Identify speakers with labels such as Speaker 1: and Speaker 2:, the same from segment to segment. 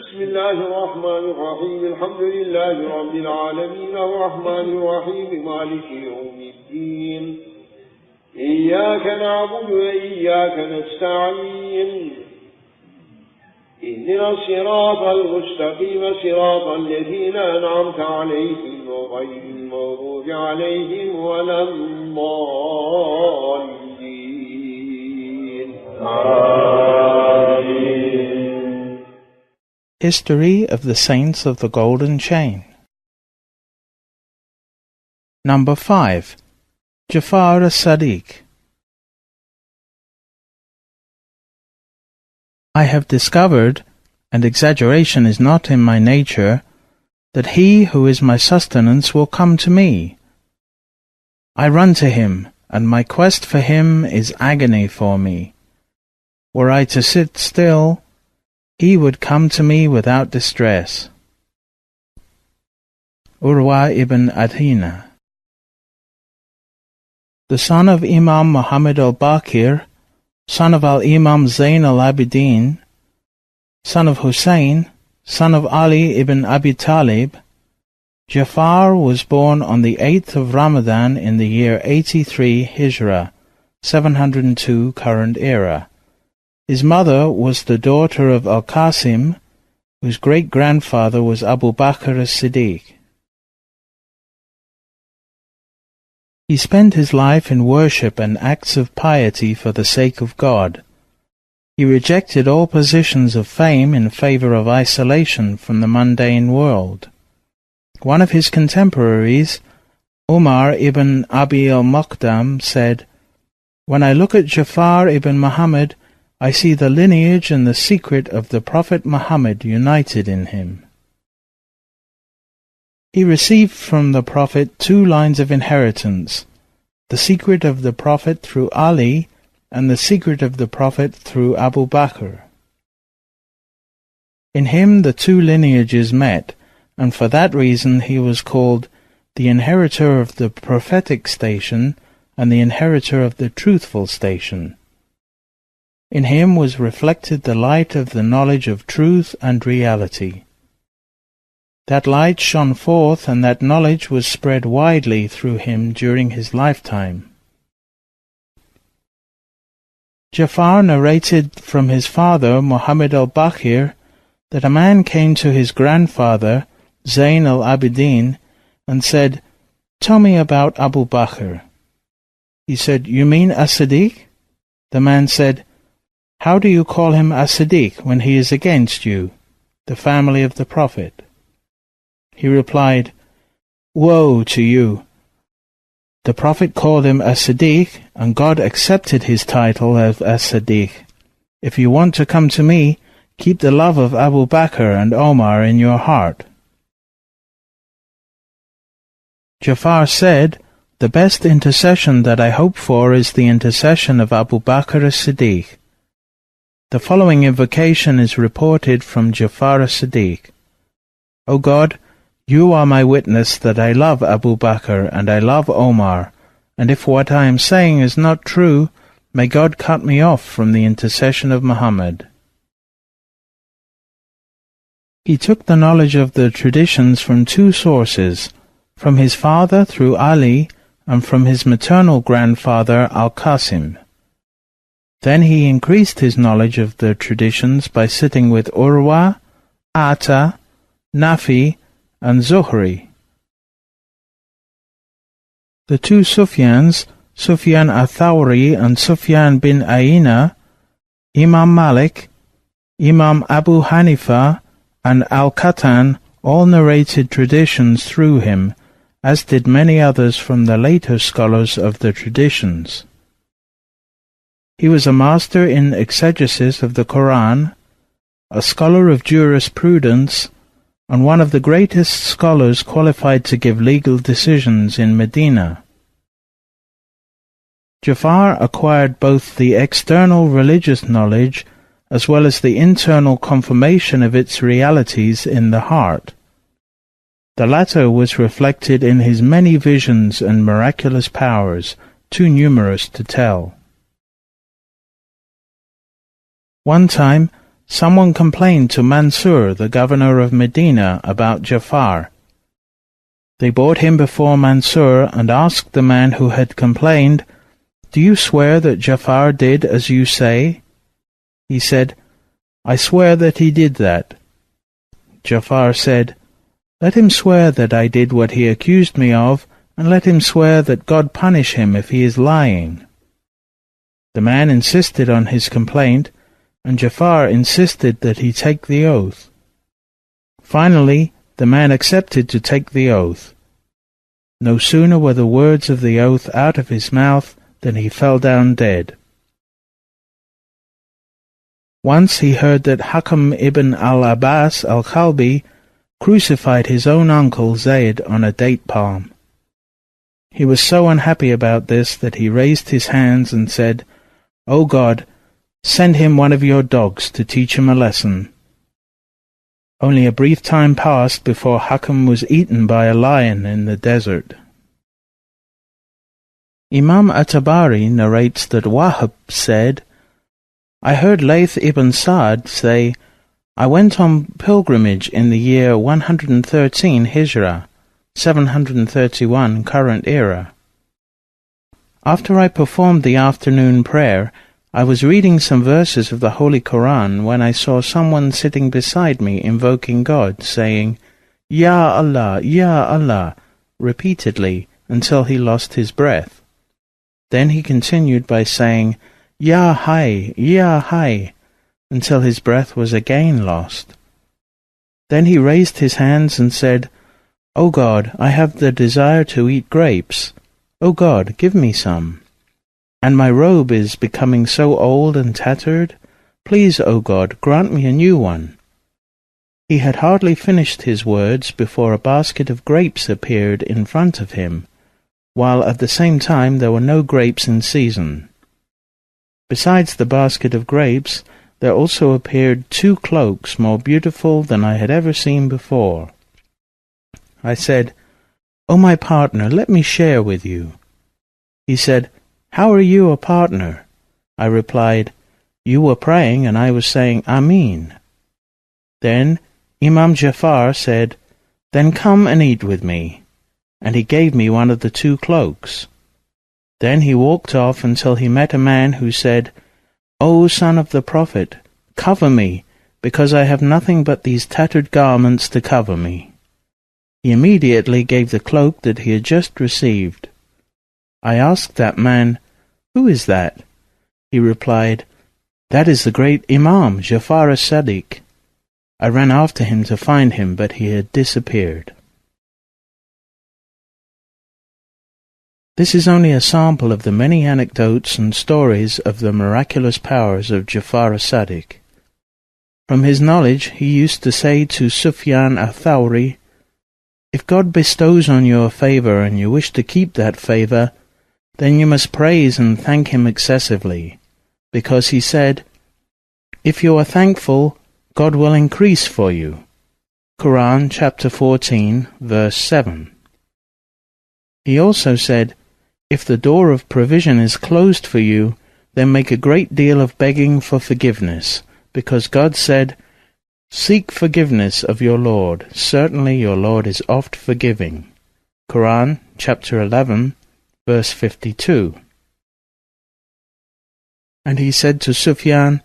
Speaker 1: بسم الله الرحمن الرحيم الحمد لله رب العالمين الرحمن الرحيم مالك يوم الدين إياك نعبد وإياك نستعين اهدنا الصراط المستقيم صراط الذين أنعمت عليهم غير المغضوب عليهم ولا الضالين.
Speaker 2: History of the Saints of the Golden Chain. Number 5. Jafar as-Sadiq. I have discovered, and exaggeration is not in my nature, that he who is my sustenance will come to me. I run to him, and my quest for him is agony for me. Were I to sit still, he would come to me without distress. Urwa ibn Adhina. The son of Imam Muhammad al-Baqir, son of al-Imam Zayn al-Abidin, son of Hussein, son of Ali ibn Abi Talib, Jafar was born on the 8th of Ramadan in the year 83 Hijrah, 702 current era. His mother was the daughter of Al-Qasim, whose great-grandfather was Abu Bakr as-Siddiq. He spent his life in worship and acts of piety for the sake of God. He rejected all positions of fame in favor of isolation from the mundane world. One of his contemporaries, Umar ibn Abi al-Maqdam, said, "When I look at Jafar ibn Muhammad, I see the lineage and the secret of the Prophet Muhammad united in him." He received from the Prophet 2 lines of inheritance, the secret of the Prophet through Ali and the secret of the Prophet through Abu Bakr. In him the 2 lineages met, and for that reason he was called the inheritor of the prophetic station and the inheritor of the truthful station. In him was reflected the light of the knowledge of truth and reality. That light shone forth, and that knowledge was spread widely through him during his lifetime. Jafar narrated from his father, Muhammad al-Baqir, that a man came to his grandfather, Zayn al-Abidin, and said, "Tell me about Abu Bakr." He said, "You mean as-Sadiq?" The man said, "How do you call him as-Sadiq when he is against you, the family of the Prophet?" He replied, "Woe to you! The Prophet called him as-Sadiq, and God accepted his title of as-Sadiq. If you want to come to me, keep the love of Abu Bakr and Omar in your heart." Jafar said, "The best intercession that I hope for is the intercession of Abu Bakr as-Siddiq." The following invocation is reported from Jafar as-Sadiq. "O God, you are my witness that I love Abu Bakr and I love Omar, and if what I am saying is not true, may God cut me off from the intercession of Muhammad." He took the knowledge of the traditions from 2 sources, from his father through Ali and from his maternal grandfather Al-Qasim. Then he increased his knowledge of the traditions by sitting with Urwa, Ata, Nafi, and Zuhri. The 2 Sufyans, Sufyan al-Thawri and Sufyan bin Aina, Imam Malik, Imam Abu Hanifa, and Al-Qatan all narrated traditions through him, as did many others from the later scholars of the traditions. He was a master in exegesis of the Quran, a scholar of jurisprudence, and one of the greatest scholars qualified to give legal decisions in Medina. Jafar acquired both the external religious knowledge as well as the internal confirmation of its realities in the heart. The latter was reflected in his many visions and miraculous powers, too numerous to tell. One time, someone complained to Mansur, the governor of Medina, about Jafar. They brought him before Mansur and asked the man who had complained, "Do you swear that Jafar did as you say?" He said, "I swear that he did that." Jafar said, "Let him swear that I did what he accused me of, and let him swear that God punish him if he is lying." The man insisted on his complaint, and Jafar insisted that he take the oath. Finally, the man accepted to take the oath. No sooner were the words of the oath out of his mouth than he fell down dead. Once he heard that Hakam ibn al-Abbas al-Khalbi crucified his own uncle Zayd on a date palm. He was so unhappy about this that he raised his hands and said, "O God, send him one of your dogs to teach him a lesson." Only a brief time passed before Hakam was eaten by a lion in the desert. Imam at-Tabari narrates that Wahab said, "I heard Layth ibn Sa'd say, I went on pilgrimage in the year 113 Hijrah, 731 current era. After I performed the afternoon prayer, I was reading some verses of the Holy Quran when I saw someone sitting beside me invoking God, saying, 'Ya Allah, Ya Allah,' repeatedly until he lost his breath. Then he continued by saying, 'Ya Hay, Ya Hay,' until his breath was again lost. Then he raised his hands and said, 'O God, I have the desire to eat grapes. O God, give me some. And my robe is becoming so old and tattered. Please, O God, grant me a new one.' He had hardly finished his words before a basket of grapes appeared in front of him, while at the same time there were no grapes in season. Besides the basket of grapes, there also appeared 2 cloaks more beautiful than I had ever seen before. I said, 'O my partner, let me share with you.' He said, 'How are you a partner?' I replied, 'You were praying and I was saying Ameen.' Then Imam Jafar said, 'Then come and eat with me.' And he gave me one of the 2 cloaks. Then he walked off until he met a man who said, 'O son of the Prophet, cover me, because I have nothing but these tattered garments to cover me.' He immediately gave the cloak that he had just received. I asked that man, 'Who is that?' He replied, 'That is the great Imam, Jafar as-Sadiq.' I ran after him to find him, but he had disappeared. This is only a sample of the many anecdotes and stories of the miraculous powers of Jafar as-Sadiq. From his knowledge, he used to say to Sufyan al-Thawri, "If God bestows on you a favor and you wish to keep that favor, then you must praise and thank him excessively, because he said, 'If you are thankful, God will increase for you.' Quran chapter 14, verse 7. He also said, 'If the door of provision is closed for you, then make a great deal of begging for forgiveness, because God said, "Seek forgiveness of your Lord. Certainly your Lord is oft forgiving." Quran chapter 11, verse 52. And he said to Sufyan,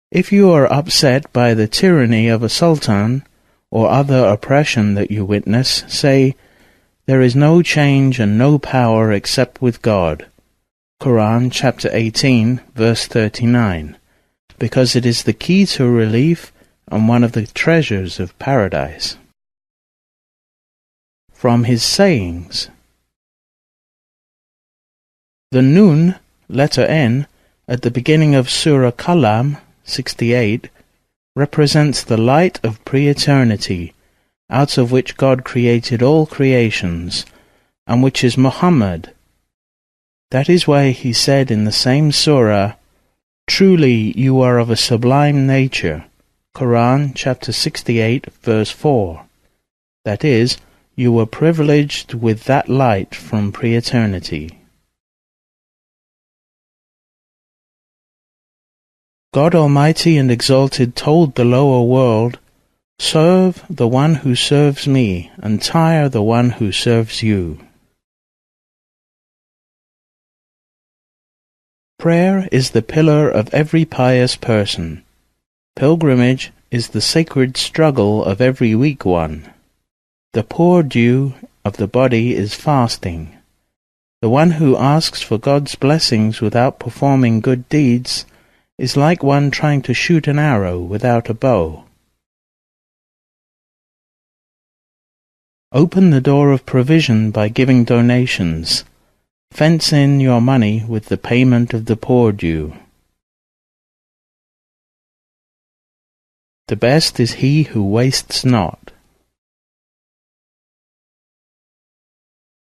Speaker 2: "If you are upset by the tyranny of a sultan, or other oppression that you witness, say, "There is no change and no power except with God." Quran chapter 18, verse 39, because it is the key to relief and one of the treasures of paradise. From his sayings. The Nun, letter N, at the beginning of Surah Kalam 68, represents the light of pre-eternity, out of which God created all creations, and which is Muhammad. That is why he said in the same surah, "Truly you are of a sublime nature." Quran chapter 68, verse 4. That is, you were privileged with that light from pre-eternity. God Almighty and Exalted told the lower world, "Serve the one who serves me, and tire the one who serves you." Prayer is the pillar of every pious person. Pilgrimage is the sacred struggle of every weak one. The poor due of the body is fasting. The one who asks for God's blessings without performing good deeds is like one trying to shoot an arrow without a bow. Open the door of provision by giving donations. Fence in your money with the payment of the poor due. The best is he who wastes not.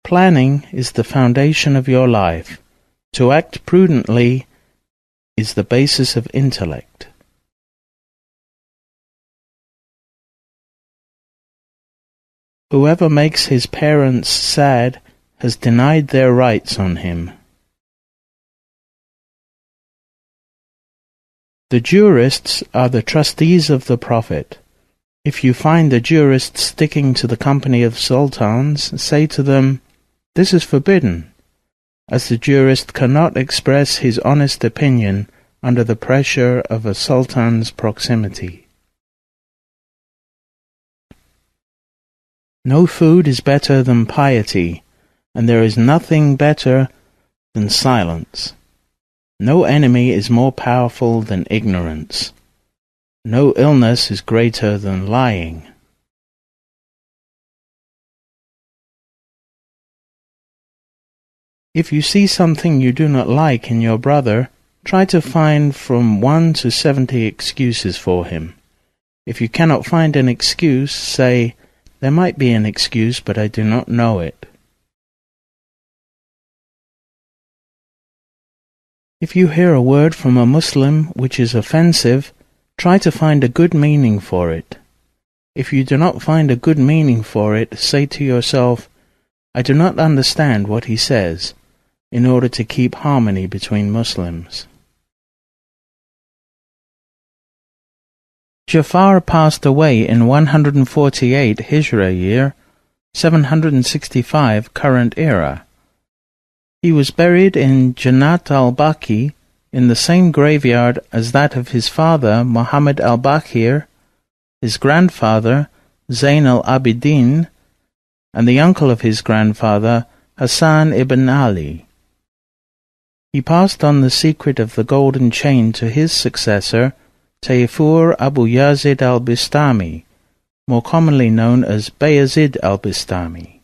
Speaker 2: Planning is the foundation of your life. To act prudently is the basis of intellect. Whoever makes his parents sad has denied their rights on him. The jurists are the trustees of the Prophet. If you find the jurists sticking to the company of sultans, say to them, "This is forbidden," as the jurist cannot express his honest opinion under the pressure of a sultan's proximity. No food is better than piety, and there is nothing better than silence. No enemy is more powerful than ignorance. No illness is greater than lying. If you see something you do not like in your brother, try to find from 1 to 70 excuses for him. If you cannot find an excuse, say, "There might be an excuse, but I do not know it." If you hear a word from a Muslim which is offensive, try to find a good meaning for it. If you do not find a good meaning for it, say to yourself, "I do not understand what he says," in order to keep harmony between Muslims. Jafar passed away in 148 Hijra year, 765 current era. He was buried in Jannat al-Baqi in the same graveyard as that of his father Muhammad al-Baqir, his grandfather Zayn al-Abidin, and the uncle of his grandfather Hassan ibn Ali. He passed on the secret of the golden chain to his successor Tayfur Abu Yazid al-Bistami, more commonly known as Bayazid al-Bistami.